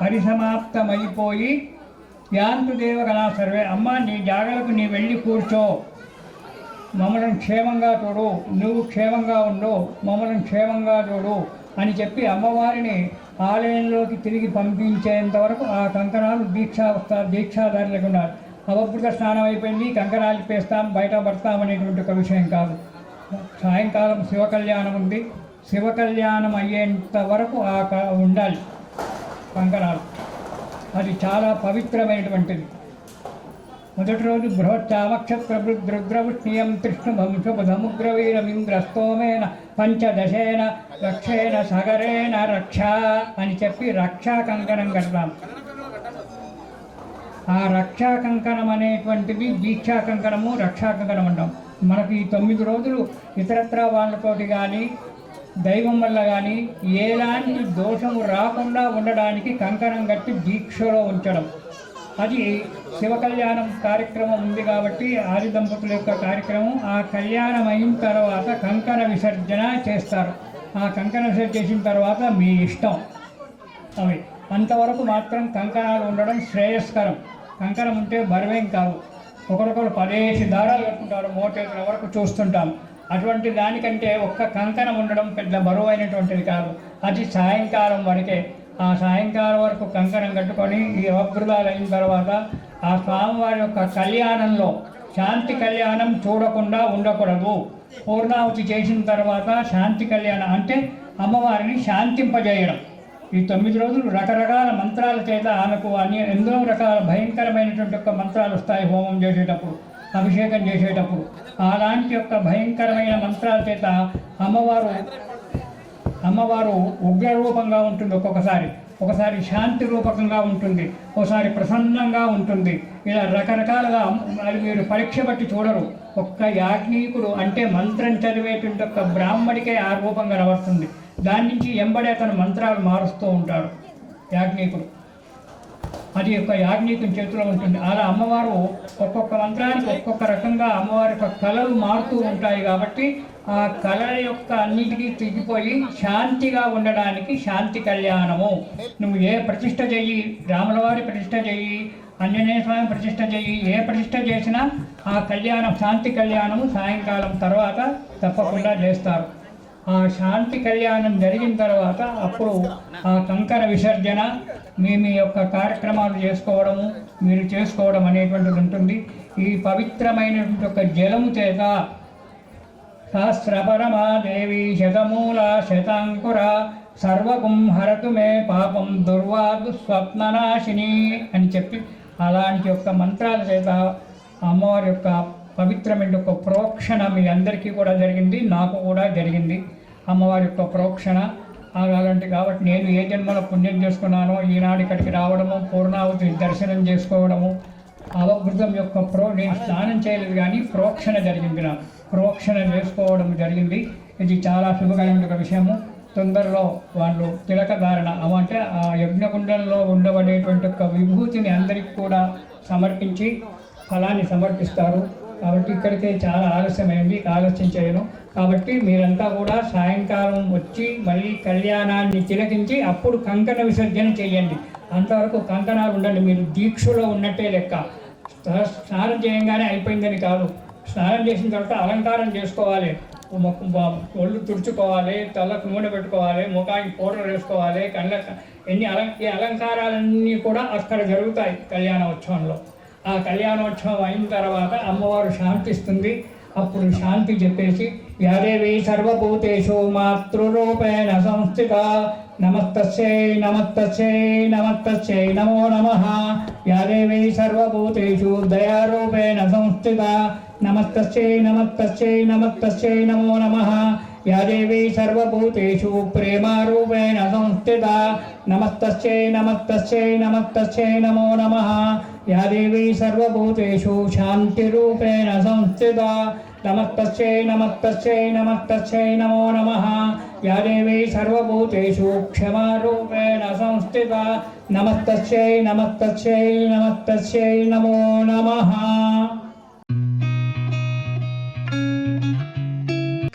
పరిసమాప్తమైపోయి యాంతుదేవగణా సర్వే, అమ్మ నీ జాగలకు నీ వెళ్ళి కూర్చో, మమ్మల్ని క్షేమంగా చూడు, నువ్వు క్షేమంగా ఉండు, మమ్మల్ని క్షేమంగా చూడు అని చెప్పి అమ్మవారిని ఆలయంలోకి తిరిగి పంపించేంత వరకు ఆ కంకణాలు దీక్షాధారులకు ఉన్నారు. అవభృత స్నానం అయిపోయింది, కంకణాలు ఇప్పేస్తాం, బయట పడతామనేటువంటి ఒక విషయం కాదు. సాయంకాలం శివ కళ్యాణం ఉంది, శివ కళ్యాణం అయ్యేంత వరకు ఉండాలి కంకణాలు. అది చాలా పవిత్రమైనటువంటిది. మొదటి రోజు బృహచ్చామక్షత్రృద్రవృష్ణీయం తృష్ణుభంశుభముగ్రవీరమింద్రస్తోమేన పంచదశేన రక్షేణ సగరేణ రక్షా అని చెప్పి రక్షా కంకణం కడతాం. ఆ రక్షా కంకణం అనేటువంటిది దీక్షా కంకణము, రక్షా కంకణం అంటాం. మనకు ఈ 9 రోజులు ఇతరత్ర వాళ్ళతోటి కానీ దైవం వల్ల కానీ ఎలాంటి దోషము రాకుండా ఉండడానికి కంకణం కట్టి దీక్షలో ఉంచడం. అది శివ కళ్యాణం కార్యక్రమం ఉంది కాబట్టి ఆది దంపతుల యొక్క కార్యక్రమం. ఆ కళ్యాణం అయిన తర్వాత కంకణ విసర్జన చేస్తారు. ఆ కంకణ విసర్జన చేసిన తర్వాత మీ ఇష్టం. అవి అంతవరకు మాత్రం కంకణాలు ఉండడం శ్రేయస్కరం. కంకణం ఉంటే బరువేం కాదు. ఒకరొకరు 10 దారాలు కట్టుకుంటారు, మోటేతుల వరకు చూస్తుంటాం. అటువంటి దానికంటే ఒక్క కంకణం ఉండడం పెద్ద బరువు అయినటువంటిది కాదు. అది సాయంకాలం వరకే. ఆ సాయంకాలం వరకు కంకణం కట్టుకొని ఈ అవభృతాలు అయిన తర్వాత ఆ స్వామివారి యొక్క కళ్యాణంలో శాంతి కళ్యాణం చూడకుండా ఉండకూడదు. పూర్ణాహుతి చేసిన తర్వాత శాంతి కళ్యాణం అంటే అమ్మవారిని శాంతింపజేయడం. ఈ 9 రోజులు రకరకాల మంత్రాల చేత ఆమెకు ఎన్నో రకాల భయంకరమైనటువంటి యొక్క మంత్రాలు వస్తాయి. హోమం చేసేటప్పుడు, అభిషేకం చేసేటప్పుడు అలాంటి యొక్క భయంకరమైన మంత్రాల చేత అమ్మవారు ఉగ్ర రూపంగా ఉంటుంది. ఒకసారి శాంతి రూపకంగా ఉంటుంది, ఒకసారి ప్రసన్నంగా ఉంటుంది. ఇలా రకరకాలుగా అది మీరు పరీక్ష బట్టి చూడరు. ఒక్క యాజ్ఞికుడు అంటే మంత్రం చదివేటువంటి ఒక్క బ్రాహ్మడికే ఆ రూపం కనబడుతుంది. దాని నుంచి ఎంబడే అతను మంత్రాలు మారుస్తూ ఉంటాడు యాజ్ఞికుడు. అది యొక్క యాజ్ఞికుని చేతిలో ఉంటుంది. అలా అమ్మవారు ఒక్కొక్క మంత్రానికి ఒక్కొక్క రకంగా అమ్మవారి యొక్క కళలు మారుతూ ఉంటాయి. కాబట్టి ఆ కళల యొక్క అన్నిటికీ తిరిగిపోయి శాంతిగా ఉండడానికి శాంతి కళ్యాణము. నువ్వు ఏ ప్రతిష్ట చెయ్యి, రాములవారి ప్రతిష్ట చెయ్యి, ఆంజనేయ స్వామి ప్రతిష్ట చెయ్యి, ఏ ప్రతిష్ట చేసినా ఆ కళ్యాణం శాంతి కళ్యాణము సాయంకాలం తర్వాత తప్పకుండా చేస్తారు. ఆ శాంతి కళ్యాణం జరిగిన తర్వాత అప్పుడు ఆ కంకణ విసర్జన మీ యొక్క కార్యక్రమాలు మీరు చేసుకోవడం అనేటువంటిది ఉంటుంది. ఈ పవిత్రమైనటువంటి ఒక జలము చేత సహస్రపరమాదేవి శతమూల శతాంకుర సర్వగుం హరతు మే పాపం దుర్వాదు స్వప్ననాశిని అని చెప్పి అలాంటి యొక్క మంత్రాల చేత అమ్మవారి యొక్క పవిత్రమైన ఒక ప్రోక్షణ మీ అందరికీ కూడా జరిగింది, నాకు కూడా జరిగింది. అమ్మవారి యొక్క ప్రోక్షణ అలాంటి కాబట్టి నేను ఏ జన్మలో పుణ్యం చేసుకున్నానో ఈనాడు ఇక్కడికి రావడము, పూర్ణావతి దర్శనం చేసుకోవడము, అవభృతం యొక్క నేను స్నానం చేయలేదు కానీ ప్రోక్షణ జరిగింది. నాకు ప్రోక్షణ చేసుకోవడం జరిగింది. ఇది చాలా శుభకరమైన ఒక విషయము. తొందరలో వాళ్ళు తిలకధారణ అంటే ఆ యజ్ఞకుండంలో ఉండబడేటువంటి ఒక విభూతిని అందరికీ కూడా సమర్పించి ఫలాన్ని సమర్పిస్తారు. కాబట్టి ఇక్కడికే చాలా ఆలస్యం చేయను. కాబట్టి మీరంతా కూడా సాయంకాలం వచ్చి మళ్ళీ కళ్యాణాన్ని తిలకించి అప్పుడు కంకణ విసర్జన చేయండి. అంతవరకు కంకణాలు ఉండండి. మీరు దీక్షలో ఉన్నట్టే లెక్క. స్నానం చేయంగానే అయిపోయిందని కాదు. స్నానం చేసిన తర్వాత అలంకారం చేసుకోవాలి. ఒళ్ళు తుడుచుకోవాలి, తలకు నూనె పెట్టుకోవాలి, ముఖానికి పౌడర్ వేసుకోవాలి, కళ్ళకి ఈ అలంకారాలన్నీ కూడా అక్కడ జరుగుతాయి కళ్యాణోత్సవంలో. ఆ కళ్యాణోత్సవం అయిన తర్వాత అమ్మవారు శాంతిస్తుంది. అప్పుడు శాంతి చెప్పేసి యాదేవి సర్వభూతేషు మాతృరూపేణ సంస్థిత నమస్తస్యై నమస్తస్యై నమస్తస్యై నమో నమః. యాదేవి సర్వభూతేషు దయారూపేణ సంస్థిత నమస్తస్యై నమస్తస్యై నమస్తస్యై నమో నమః. యాదేవి సర్వభూతేషు ప్రేమారూపేణ సంస్థిత నమస్తస్యై నమస్తస్యై నమస్తస్యై నమో నమః. యాదేవి సర్వభూతేషు శాంతిరూపేణ సంస్థిత నమస్తస్యై నమస్తస్యై నమస్తస్యై నమో నమః. యాదేవి సర్వభూతేషు క్షమారూపేణ సంస్థిత నమస్తస్యై నమస్తస్యై నమస్తస్యై నమో నమః.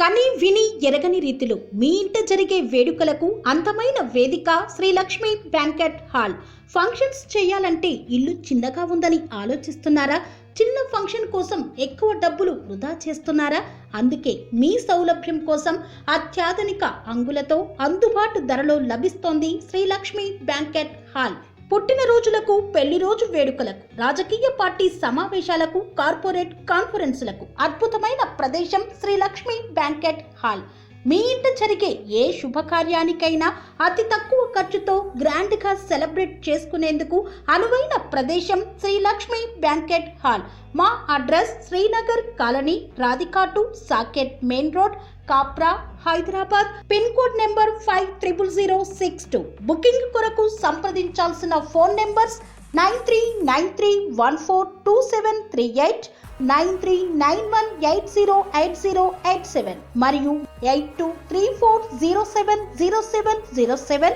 కని విని ఎరగని రీతిలో మీ ఇంట జరిగే వేడుకలకు అందమైన వేదిక Shri Lakshmi banquet hall. Functions చేయాలంటే ఇల్లు చిన్నగా ఉందని ఆలోచిస్తున్నారా? చిన్న ఫంక్షన్ కోసం ఎక్కువ డబ్బులు వృధా చేస్తున్నారా? అందుకే మీ సౌలభ్యం కోసం అత్యాధునిక అంగులతో అందుబాటు ధరలో లభిస్తోంది శ్రీ లక్ష్మీ బ్యాంకెట్ హాల్. పుట్టినరోజులకు, పెళ్లి రోజు వేడుకలకు, రాజకీయ పార్టీ సమావేశాలకు, కార్పొరేట్ కాన్ఫరెన్సులకు అద్భుతమైన ప్రదేశం శ్రీ లక్ష్మీ బ్యాంకెట్ హాల్. మీ ఇంట జరిగే ఏ శుభకార్యానికైనా అతి తక్కువ ఖర్చుతో గ్రాండ్గా సెలబ్రేట్ చేసుకునేందుకు అనువైన ప్రదేశం శ్రీ లక్ష్మీ బ్యాంకెట్ హాల్. మా అడ్రస్ శ్రీనగర్ కాలనీ, రాధికాటు, Saket main road, Kapra, Hyderabad. Pin code number 500062. Booking కొరకు సంప్రదించాల్సిన ఫోన్ నెంబర్స్ 9393142738, 9391808087 మరియు 8234070707.